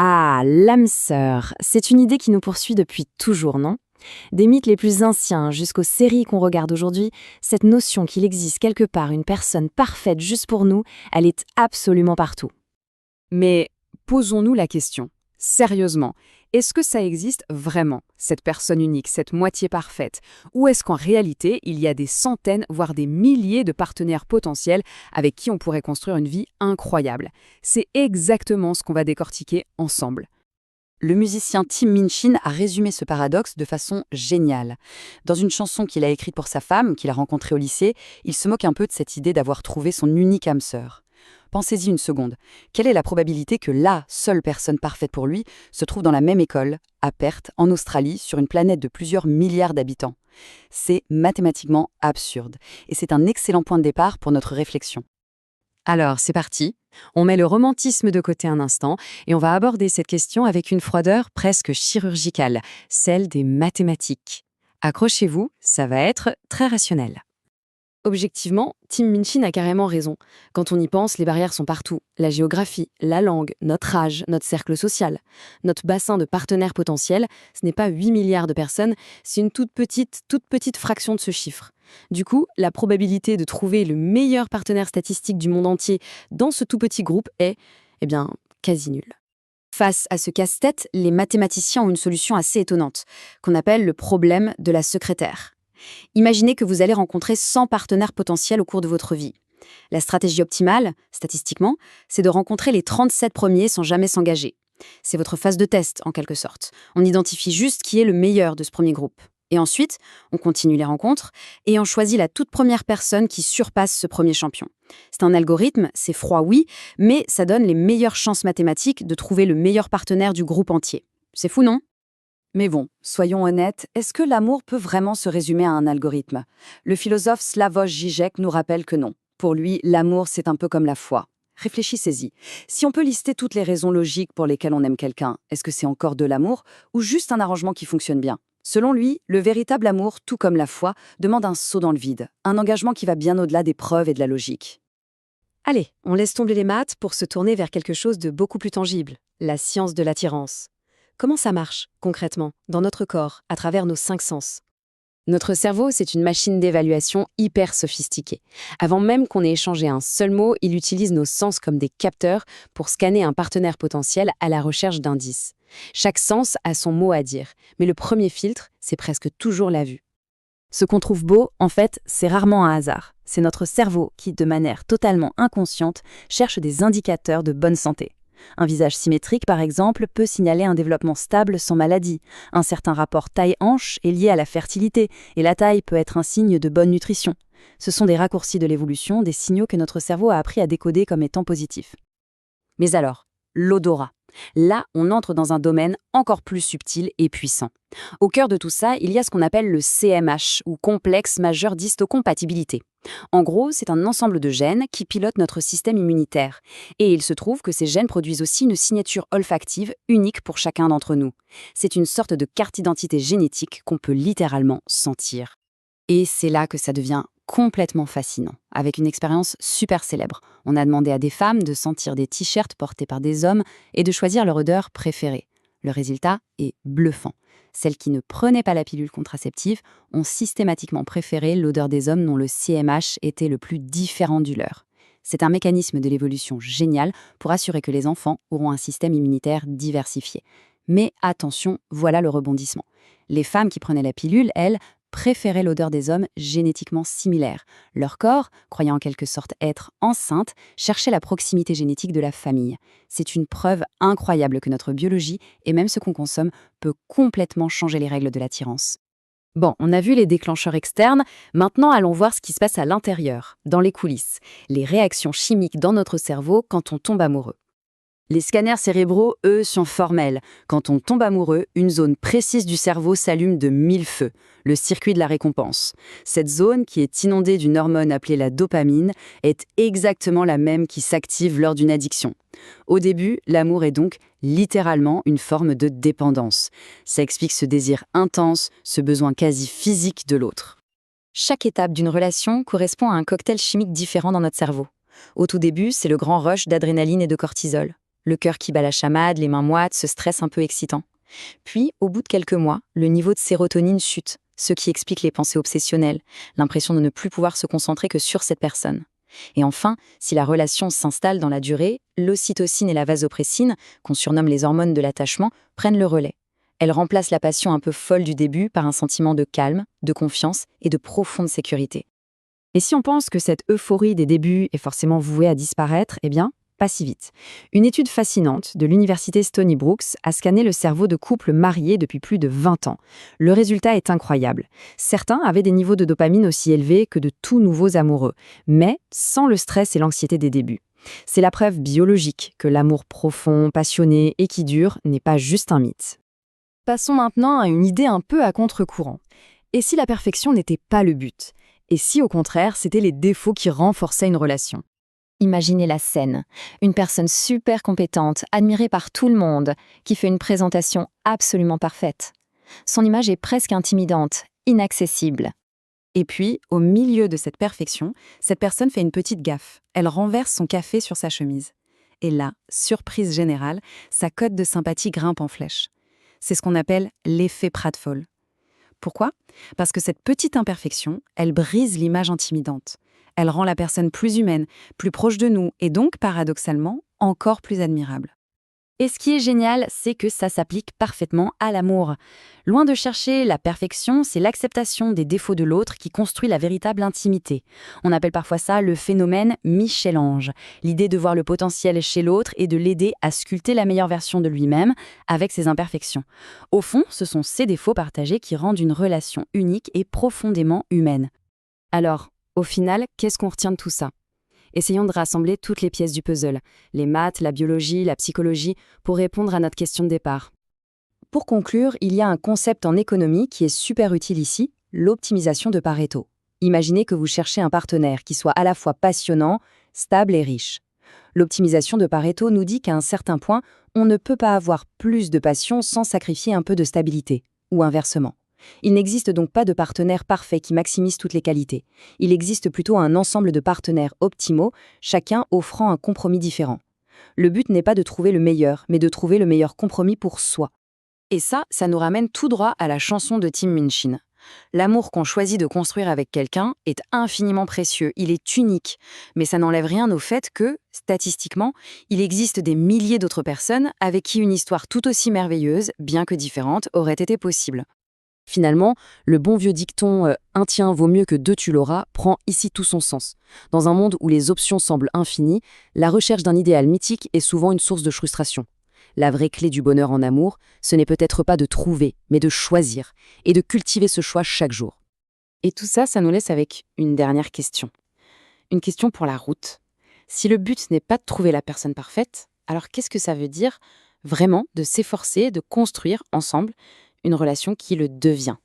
Ah, l'âme sœur, c'est une idée qui nous poursuit depuis toujours, non? Des mythes les plus anciens jusqu'aux séries qu'on regarde aujourd'hui, cette notion qu'il existe quelque part une personne parfaite juste pour nous, elle est absolument partout. Mais posons-nous la question, sérieusement, est-ce que ça existe vraiment, cette personne unique, cette moitié parfaite? Ou est-ce qu'en réalité, il y a des centaines, voire des milliers de partenaires potentiels avec qui on pourrait construire une vie incroyable? C'est exactement ce qu'on va décortiquer ensemble. Le musicien Tim Minchin a résumé ce paradoxe de façon géniale. Dans une chanson qu'il a écrite pour sa femme, qu'il a rencontrée au lycée, il se moque un peu de cette idée d'avoir trouvé son unique âme sœur. Pensez-y une seconde. Quelle est la probabilité que la seule personne parfaite pour lui se trouve dans la même école, à Perth, en Australie, sur une planète de plusieurs milliards d'habitants? C'est mathématiquement absurde. Et c'est un excellent point de départ pour notre réflexion. Alors, c'est parti. On met le romantisme de côté un instant et on va aborder cette question avec une froideur presque chirurgicale, celle des mathématiques. Accrochez-vous, ça va être très rationnel. Objectivement, Tim Minchin a carrément raison. Quand on y pense, les barrières sont partout. La géographie, la langue, notre âge, notre cercle social. Notre bassin de partenaires potentiels, ce n'est pas 8 milliards de personnes, c'est une toute petite fraction de ce chiffre. Du coup, la probabilité de trouver le meilleur partenaire statistique du monde entier dans ce tout petit groupe est, quasi nulle. Face à ce casse-tête, les mathématiciens ont une solution assez étonnante, qu'on appelle le problème de la secrétaire. Imaginez que vous allez rencontrer 100 partenaires potentiels au cours de votre vie. La stratégie optimale, statistiquement, c'est de rencontrer les 37 premiers sans jamais s'engager. C'est votre phase de test, en quelque sorte. On identifie juste qui est le meilleur de ce premier groupe. Et ensuite, on continue les rencontres et on choisit la toute première personne qui surpasse ce premier champion. C'est un algorithme, c'est froid oui, mais ça donne les meilleures chances mathématiques de trouver le meilleur partenaire du groupe entier. C'est fou, non ? Mais bon, soyons honnêtes, est-ce que l'amour peut vraiment se résumer à un algorithme? Le philosophe Slavoj Žižek nous rappelle que non. Pour lui, l'amour, c'est un peu comme la foi. Réfléchissez-y. Si on peut lister toutes les raisons logiques pour lesquelles on aime quelqu'un, est-ce que c'est encore de l'amour ou juste un arrangement qui fonctionne bien? Selon lui, le véritable amour, tout comme la foi, demande un saut dans le vide, un engagement qui va bien au-delà des preuves et de la logique. Allez, on laisse tomber les maths pour se tourner vers quelque chose de beaucoup plus tangible, la science de l'attirance. Comment ça marche, concrètement, dans notre corps, à travers nos 5 sens? Notre cerveau, c'est une machine d'évaluation hyper sophistiquée. Avant même qu'on ait échangé un seul mot, il utilise nos sens comme des capteurs pour scanner un partenaire potentiel à la recherche d'indices. Chaque sens a son mot à dire, mais le premier filtre, c'est presque toujours la vue. Ce qu'on trouve beau, en fait, c'est rarement un hasard. C'est notre cerveau qui, de manière totalement inconsciente, cherche des indicateurs de bonne santé. Un visage symétrique, par exemple, peut signaler un développement stable sans maladie. Un certain rapport taille-hanche est lié à la fertilité, et la taille peut être un signe de bonne nutrition. Ce sont des raccourcis de l'évolution, des signaux que notre cerveau a appris à décoder comme étant positifs. Mais alors, l'odorat. Là, on entre dans un domaine encore plus subtil et puissant. Au cœur de tout ça, il y a ce qu'on appelle le CMH, ou complexe majeur d'histocompatibilité. En gros, c'est un ensemble de gènes qui pilotent notre système immunitaire. Et il se trouve que ces gènes produisent aussi une signature olfactive unique pour chacun d'entre nous. C'est une sorte de carte d'identité génétique qu'on peut littéralement sentir. Et c'est là que ça devient complètement fascinant, avec une expérience super célèbre. On a demandé à des femmes de sentir des t-shirts portés par des hommes et de choisir leur odeur préférée. Le résultat est bluffant. Celles qui ne prenaient pas la pilule contraceptive ont systématiquement préféré l'odeur des hommes dont le CMH était le plus différent du leur. C'est un mécanisme de l'évolution génial pour assurer que les enfants auront un système immunitaire diversifié. Mais attention, voilà le rebondissement. Les femmes qui prenaient la pilule, elles, préféraient l'odeur des hommes génétiquement similaires. Leur corps, croyant en quelque sorte être enceinte, cherchait la proximité génétique de la famille. C'est une preuve incroyable que notre biologie, et même ce qu'on consomme, peut complètement changer les règles de l'attirance. Bon, on a vu les déclencheurs externes, maintenant allons voir ce qui se passe à l'intérieur, dans les coulisses, les réactions chimiques dans notre cerveau quand on tombe amoureux. Les scanners cérébraux, eux, sont formels. Quand on tombe amoureux, une zone précise du cerveau s'allume de 1000 feux, le circuit de la récompense. Cette zone, qui est inondée d'une hormone appelée la dopamine, est exactement la même qui s'active lors d'une addiction. Au début, l'amour est donc littéralement une forme de dépendance. Ça explique ce désir intense, ce besoin quasi physique de l'autre. Chaque étape d'une relation correspond à un cocktail chimique différent dans notre cerveau. Au tout début, c'est le grand rush d'adrénaline et de cortisol. Le cœur qui bat la chamade, les mains moites, ce stress un peu excitant. Puis, au bout de quelques mois, le niveau de sérotonine chute, ce qui explique les pensées obsessionnelles, l'impression de ne plus pouvoir se concentrer que sur cette personne. Et enfin, si la relation s'installe dans la durée, l'ocytocine et la vasopressine, qu'on surnomme les hormones de l'attachement, prennent le relais. Elles remplacent la passion un peu folle du début par un sentiment de calme, de confiance et de profonde sécurité. Et si on pense que cette euphorie des débuts est forcément vouée à disparaître, eh bien, pas si vite. Une étude fascinante de l'université Stony Brooks a scanné le cerveau de couples mariés depuis plus de 20 ans. Le résultat est incroyable. Certains avaient des niveaux de dopamine aussi élevés que de tout nouveaux amoureux, mais sans le stress et l'anxiété des débuts. C'est la preuve biologique que l'amour profond, passionné et qui dure n'est pas juste un mythe. Passons maintenant à une idée un peu à contre-courant. Et si la perfection n'était pas le but ? Et si au contraire, c'était les défauts qui renforçaient une relation ? Imaginez la scène. Une personne super compétente, admirée par tout le monde, qui fait une présentation absolument parfaite. Son image est presque intimidante, inaccessible. Et puis, au milieu de cette perfection, cette personne fait une petite gaffe. Elle renverse son café sur sa chemise. Et là, surprise générale, sa cote de sympathie grimpe en flèche. C'est ce qu'on appelle l'effet pratfall. Pourquoi ? Parce que cette petite imperfection, elle brise l'image intimidante. Elle rend la personne plus humaine, plus proche de nous et donc, paradoxalement, encore plus admirable. Et ce qui est génial, c'est que ça s'applique parfaitement à l'amour. Loin de chercher la perfection, c'est l'acceptation des défauts de l'autre qui construit la véritable intimité. On appelle parfois ça le phénomène Michel-Ange, l'idée de voir le potentiel chez l'autre et de l'aider à sculpter la meilleure version de lui-même avec ses imperfections. Au fond, ce sont ces défauts partagés qui rendent une relation unique et profondément humaine. Alors, au final, qu'est-ce qu'on retient de tout ça ? Essayons de rassembler toutes les pièces du puzzle, les maths, la biologie, la psychologie, pour répondre à notre question de départ. Pour conclure, il y a un concept en économie qui est super utile ici, l'optimisation de Pareto. Imaginez que vous cherchez un partenaire qui soit à la fois passionnant, stable et riche. L'optimisation de Pareto nous dit qu'à un certain point, on ne peut pas avoir plus de passion sans sacrifier un peu de stabilité, ou inversement. Il n'existe donc pas de partenaire parfait qui maximise toutes les qualités. Il existe plutôt un ensemble de partenaires optimaux, chacun offrant un compromis différent. Le but n'est pas de trouver le meilleur, mais de trouver le meilleur compromis pour soi. Et ça nous ramène tout droit à la chanson de Tim Minchin. L'amour qu'on choisit de construire avec quelqu'un est infiniment précieux, il est unique. Mais ça n'enlève rien au fait que, statistiquement, il existe des milliers d'autres personnes avec qui une histoire tout aussi merveilleuse, bien que différente, aurait été possible. Finalement, le bon vieux dicton « un tien vaut mieux que deux tu l'auras » prend ici tout son sens. Dans un monde où les options semblent infinies, la recherche d'un idéal mythique est souvent une source de frustration. La vraie clé du bonheur en amour, ce n'est peut-être pas de trouver, mais de choisir, et de cultiver ce choix chaque jour. Et tout ça, ça nous laisse avec une dernière question. Une question pour la route. Si le but n'est pas de trouver la personne parfaite, alors qu'est-ce que ça veut dire vraiment de s'efforcer de construire ensemble une relation qui le devient ?